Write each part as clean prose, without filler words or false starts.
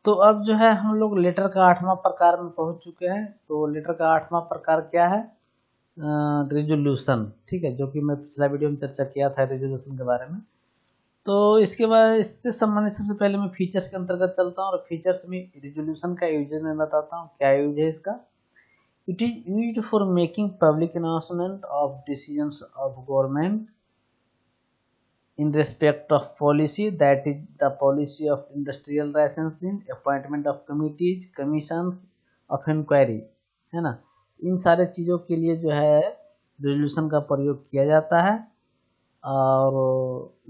तो अब जो है हम लोग लेटर का 8वां प्रकार में पहुंच चुके हैं। तो लेटर का 8वां प्रकार क्या है? रिजोल्यूशन। ठीक है, जो कि मैं पिछला वीडियो में चर्चा किया था रिजोल्यूशन के बारे में। तो इसके बाद इससे संबंधित सबसे पहले मैं फीचर्स के अंतर्गत चलता हूँ और फीचर्स में रिजोल्यूशन का यूजेज मैं बताता हूँ, क्या यूज है इसका। It is used for making public announcement of decisions of government in respect of policy, that is the policy of industrial licensing, appointment of committees, commissions of inquiry, है ना। इन सारे चीज़ों के लिए जो है रेजोल्यूशन का प्रयोग किया जाता है। और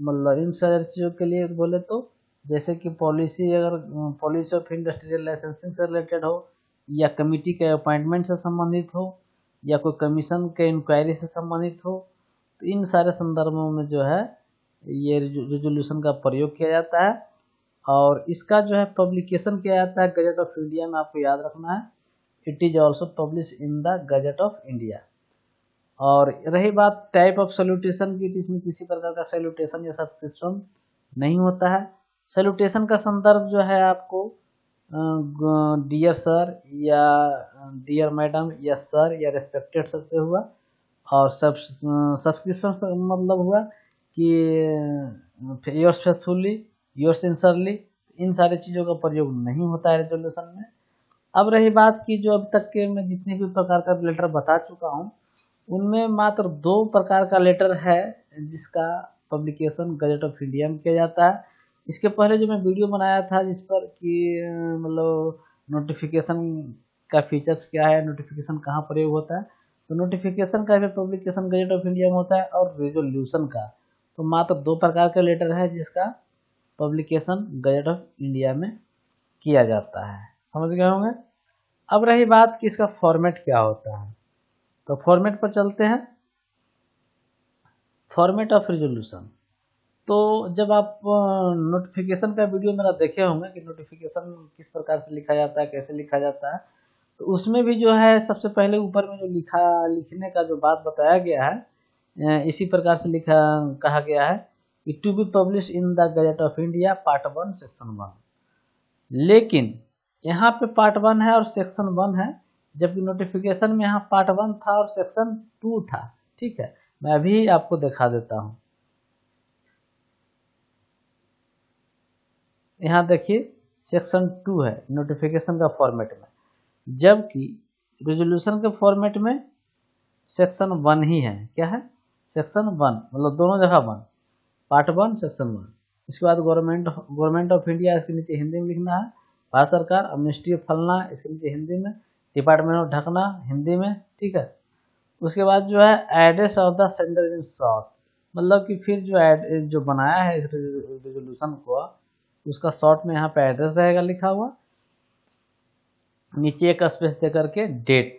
मतलब इन सारी चीज़ों के लिए बोले तो जैसे कि पॉलिसी, अगर पॉलिसी ऑफ इंडस्ट्रियल लाइसेंसिंग से रिलेटेड हो, या कमिटी के अपॉइंटमेंट से संबंधित हो, या कोई कमीशन के इंक्वायरी से संबंधित हो, तो इन सारे संदर्भों में जो है ये रेजोल्यूशन का प्रयोग किया जाता है। और इसका जो है पब्लिकेशन किया जाता है गजट ऑफ इंडिया में, आपको याद रखना है। It is also publish in the gazette of India. और रही बात टाइप ऑफ सैल्यूटेशन की, इसमें किसी प्रकार का सैल्यूटेशन या सब्सक्रिप्शन नहीं होता है। सैल्यूटेशन का संदर्भ जो है आपको डियर सर या डियर मैडम या सर या रेस्पेक्टेड सर से हुआ। और सब्सक्रिप्शन से मतलब हुआ कि योर्स फेथफुली, योर्स सिंसियरली, इन सारी चीज़ों का प्रयोग नहीं होता है रेजोल्यूशन में। अब रही बात की जो अब तक के मैं जितने भी प्रकार का लेटर बता चुका हूँ, उनमें मात्र 2 प्रकार का लेटर है जिसका पब्लिकेशन गजट ऑफ इंडिया में किया जाता है। इसके पहले जो मैं वीडियो बनाया था जिस पर कि मतलब नोटिफिकेशन का फीचर्स क्या है, नोटिफिकेशन कहाँ प्रयोग होता है, तो नोटिफिकेशन का भी पब्लिकेशन गजट ऑफ इंडिया में होता है। और रेजोल्यूशन का तो मात्र 2 प्रकार का लेटर है जिसका पब्लिकेशन गजट ऑफ इंडिया में किया जाता है। समझ गए होंगे। अब रही बात कि इसका फॉर्मेट क्या होता है, तो फॉर्मेट पर चलते हैं। फॉर्मेट ऑफ रेजोल्यूशन, तो जब आप नोटिफिकेशन का वीडियो मेरा देखे होंगे कि नोटिफिकेशन किस प्रकार से लिखा जाता है, कैसे लिखा जाता है, तो उसमें भी जो है सबसे पहले ऊपर में जो लिखने का जो बात बताया गया है, इसी प्रकार से कहा गया है कि to be publish in the gazette of India part 1 section 1। लेकिन यहाँ पे पार्ट 1 है और सेक्शन 1 है, जबकि नोटिफिकेशन में यहाँ पार्ट 1 था और सेक्शन 2 था। ठीक है, मैं अभी आपको दिखा देता हूँ। यहाँ देखिए सेक्शन 2 है नोटिफिकेशन का फॉर्मेट में, जबकि रेजोल्यूशन के फॉर्मेट में सेक्शन 1 ही है। क्या है? सेक्शन 1, मतलब दोनों जगह 1, पार्ट 1 सेक्शन 1। इसके बाद गवर्नमेंट ऑफ इंडिया, इसके नीचे हिंदी में लिखना है। भारत सरकार, अम्निस्ट्री ऑफ फलना, इसके नीचे हिंदी में। डिपार्टमेंट ऑफ ढकना, हिंदी में। ठीक है, उसके बाद जो है address of the sender in short, मतलब कि फिर जो बनाया है इस रेजोल्यूशन को, उसका शॉर्ट में यहाँ पे एड्रेस रहेगा लिखा हुआ, नीचे एक स्पेस दे करके डेट।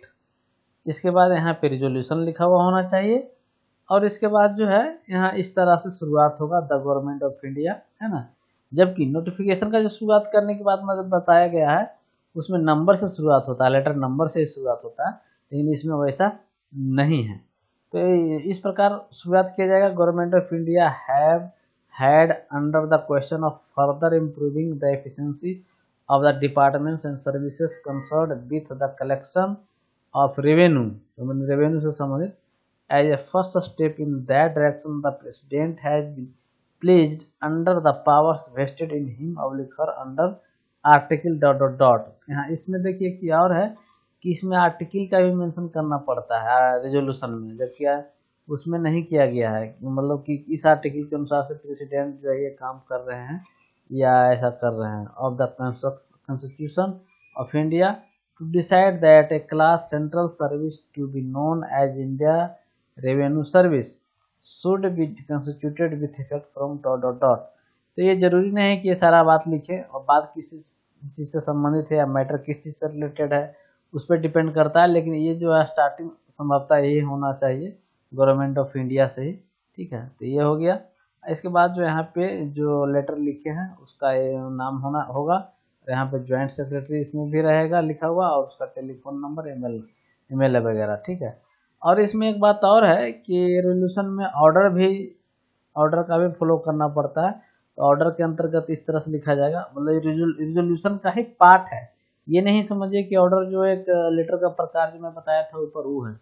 इसके बाद यहाँ पे रेजोल्यूशन लिखा हुआ होना चाहिए। और इसके बाद जो है यहाँ इस तरह से शुरुआत होगा, द गवर्नमेंट ऑफ इंडिया, है ना। जबकि नोटिफिकेशन का जो शुरुआत करने के बाद मतलब बताया गया है उसमें नंबर से शुरुआत होता है, लेटर नंबर से शुरुआत होता है, लेकिन इसमें वैसा नहीं है। तो इस प्रकार शुरुआत किया जाएगा। Government of India have had under the question of further improving the efficiency of the departments and services concerned with the collection of revenue, revenue से संबंधित, as a first step in that direction the president has been placed under the powers vested in him her under article ... यहाँ इसमें देखिए एक चीज और है कि इसमें आर्टिकल का भी मेंशन करना पड़ता है रेजोल्यूशन में, जबकि उसमें नहीं किया गया है। मतलब कि इस आर्टिकल के अनुसार से प्रेसिडेंट जो है ये काम कर रहे हैं या ऐसा कर रहे हैं। Of the constitution of India to decide that a class central service to be known as India revenue service should be constituted with effect from ... तो ये जरूरी नहीं है कि ये सारा बात लिखे, और बात किस चीज़ से संबंधित है या मैटर किस चीज़ से रिलेटेड है उस पर डिपेंड करता है। लेकिन ये जो है स्टार्टिंग संभवतः यही होना चाहिए गवर्नमेंट ऑफ इंडिया से ही। ठीक है, तो ये हो गया। इसके बाद जो यहाँ पे जो लेटर लिखे हैं उसका नाम होगा, यहाँ पे ज्वाइंट सेक्रेटरी इसमें भी रहेगा लिखा हुआ, और उसका टेलीफोन नंबर, ईमेल वगैरह। ठीक है, और इसमें एक बात और है कि रेजोल्यूशन में ऑर्डर का भी फॉलो करना पड़ता है। तो ऑर्डर के अंतर्गत इस तरह से लिखा जाएगा, मतलब रिजोल्यूशन का ही पार्ट है। ये नहीं समझिए कि ऑर्डर जो एक लेटर का प्रकार जो मैं बताया था ऊपर वो है,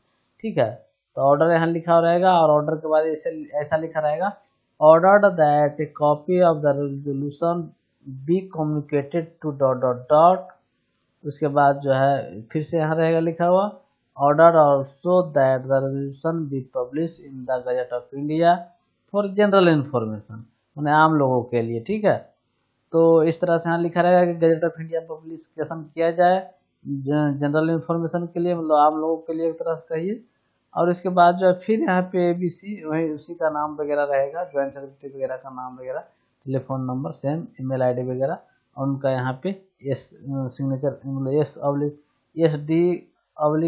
ठीक है। तो ऑर्डर यहाँ लिखा रहेगा और ऑर्डर के बाद ऐसा लिखा रहेगा, ordered that A copy of the resolution be communicated to dot dot dot. उसके बाद जो है फिर से यहाँ रहेगा लिखा हुआ, order also that the resolution B publish in the gazette of India for general information, मैंने आम लोगों के लिए, ठीक है। तो इस तरह से यहाँ लिखा रहेगा कि गजट ऑफ इंडिया पब्लिकेशन किया जाए जनरल इन्फॉर्मेशन के लिए, मतलब आम लोगों के लिए एक तरह से कहिए। और इसके बाद जो है फिर यहाँ पे ABC वही उसी का नाम वगैरह रहेगा, ज्वाइंट सेक्रेटरी वगैरह का नाम वगैरह, telephone number same, email ID वगैरह, और उनका यहाँ पे सिग्नेचर, मतलब SD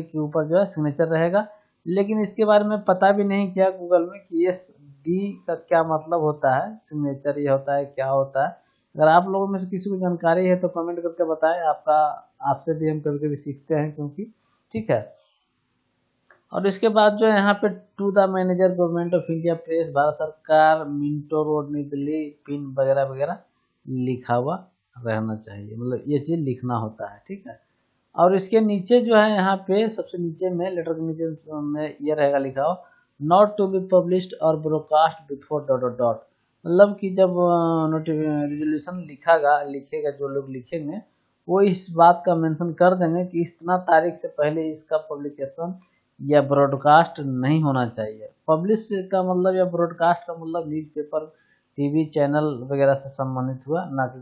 के ऊपर जो है सिग्नेचर रहेगा। लेकिन इसके बारे में पता भी नहीं किया गूगल में कि SD का क्या मतलब होता है, सिग्नेचर ये होता है क्या होता है। अगर आप लोगों में से किसी को जानकारी है तो कमेंट करके बताएं, आपसे भी हम कभी कभी सीखते हैं क्योंकि, ठीक है। और इसके बाद जो है यहाँ पे to the manager Government of India press Bharat सरकार Minto Road New Delhi pin वगैरह वगैरह लिखा हुआ रहना चाहिए, मतलब ये चीज़ लिखना होता है, ठीक है। और इसके नीचे जो है यहाँ पे सबसे नीचे में लेटर के नीचे में ये रहेगा लिखा हो, नॉट टू बी पब्लिश्ड और broadcast before dot dot dot, मतलब कि जब रिजोल्यूशन लिखेगा जो लोग लिखेंगे वो इस बात का मेंशन कर देंगे कि इतना तारीख से पहले इसका पब्लिकेशन या ब्रॉडकास्ट नहीं होना चाहिए। पब्लिश का मतलब या ब्रॉडकास्ट का मतलब न्यूज़पेपर, टीवी चैनल वगैरह से संबंधित हुआ, ना कि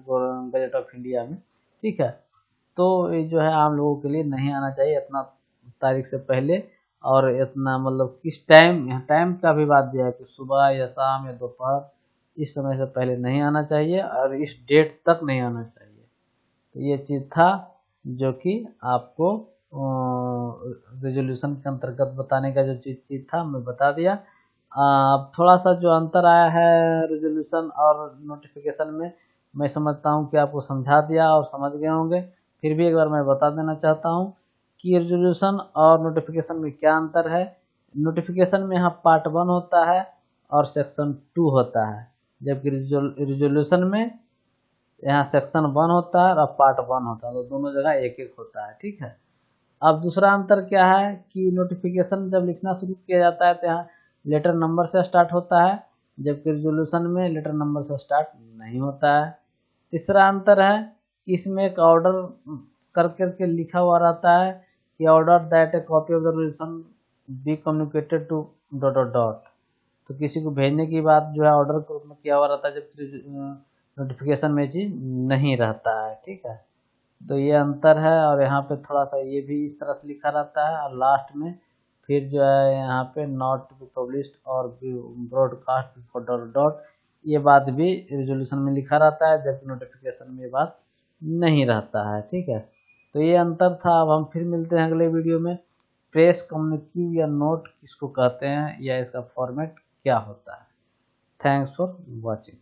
गजट ऑफ इंडिया में, ठीक है। तो ये जो है आम लोगों के लिए नहीं आना चाहिए इतना तारीख से पहले, और इतना मतलब किस टाइम का भी बात दिया है कि सुबह या शाम या दोपहर, इस समय से पहले नहीं आना चाहिए और इस डेट तक नहीं आना चाहिए। तो ये चीज़ था जो कि आपको रेजोल्यूशन के अंतर्गत बताने का जो चीज़ था मैं बता दिया। अब थोड़ा सा जो अंतर आया है रेजोल्यूशन और नोटिफिकेशन में, मैं समझता हूँ कि आपको समझा दिया और समझ गए होंगे। फिर भी एक बार मैं बता देना चाहता हूँ कि रेजोल्यूशन और नोटिफिकेशन में क्या अंतर है। नोटिफिकेशन में यहाँ पार्ट 1 होता है और सेक्शन 2 होता है, जबकि रेजोल्यूशन में यहाँ सेक्शन 1 होता है और पार्ट 1 होता है, तो दोनों जगह एक एक होता है, ठीक है। अब दूसरा अंतर क्या है कि नोटिफिकेशन जब लिखना शुरू किया जाता है तो यहाँ लेटर नंबर से स्टार्ट होता है, जबकि रिजोल्यूशन में लेटर नंबर से स्टार्ट नहीं होता है। तीसरा अंतर है कि इसमें एक ऑर्डर करके लिखा हुआ रहता है कि order that A copy of the resolution be communicated to dot dot dot, तो किसी को भेजने की बात जो है ऑर्डर के रूप में किया हुआ रहता है, जबकि नोटिफिकेशन में चीज़ नहीं रहता है, ठीक है। तो ये अंतर है, और यहाँ पे थोड़ा सा ये भी इस तरह से लिखा रहता है, और लास्ट में फिर जो है यहाँ पे नॉट टू बी पब्लिश्ड और ब्रॉडकास्ट बिफोर डॉट डॉट, ये बात भी रिजोल्यूशन में लिखा रहता है, जबकि नोटिफिकेशन में ये बात नहीं रहता है, ठीक है। तो ये अंतर था। अब हम फिर मिलते हैं अगले वीडियो में। प्रेस कम्युनिकी या नोट किसको कहते हैं या इसका फॉर्मेट क्या होता है। Thanks for watching.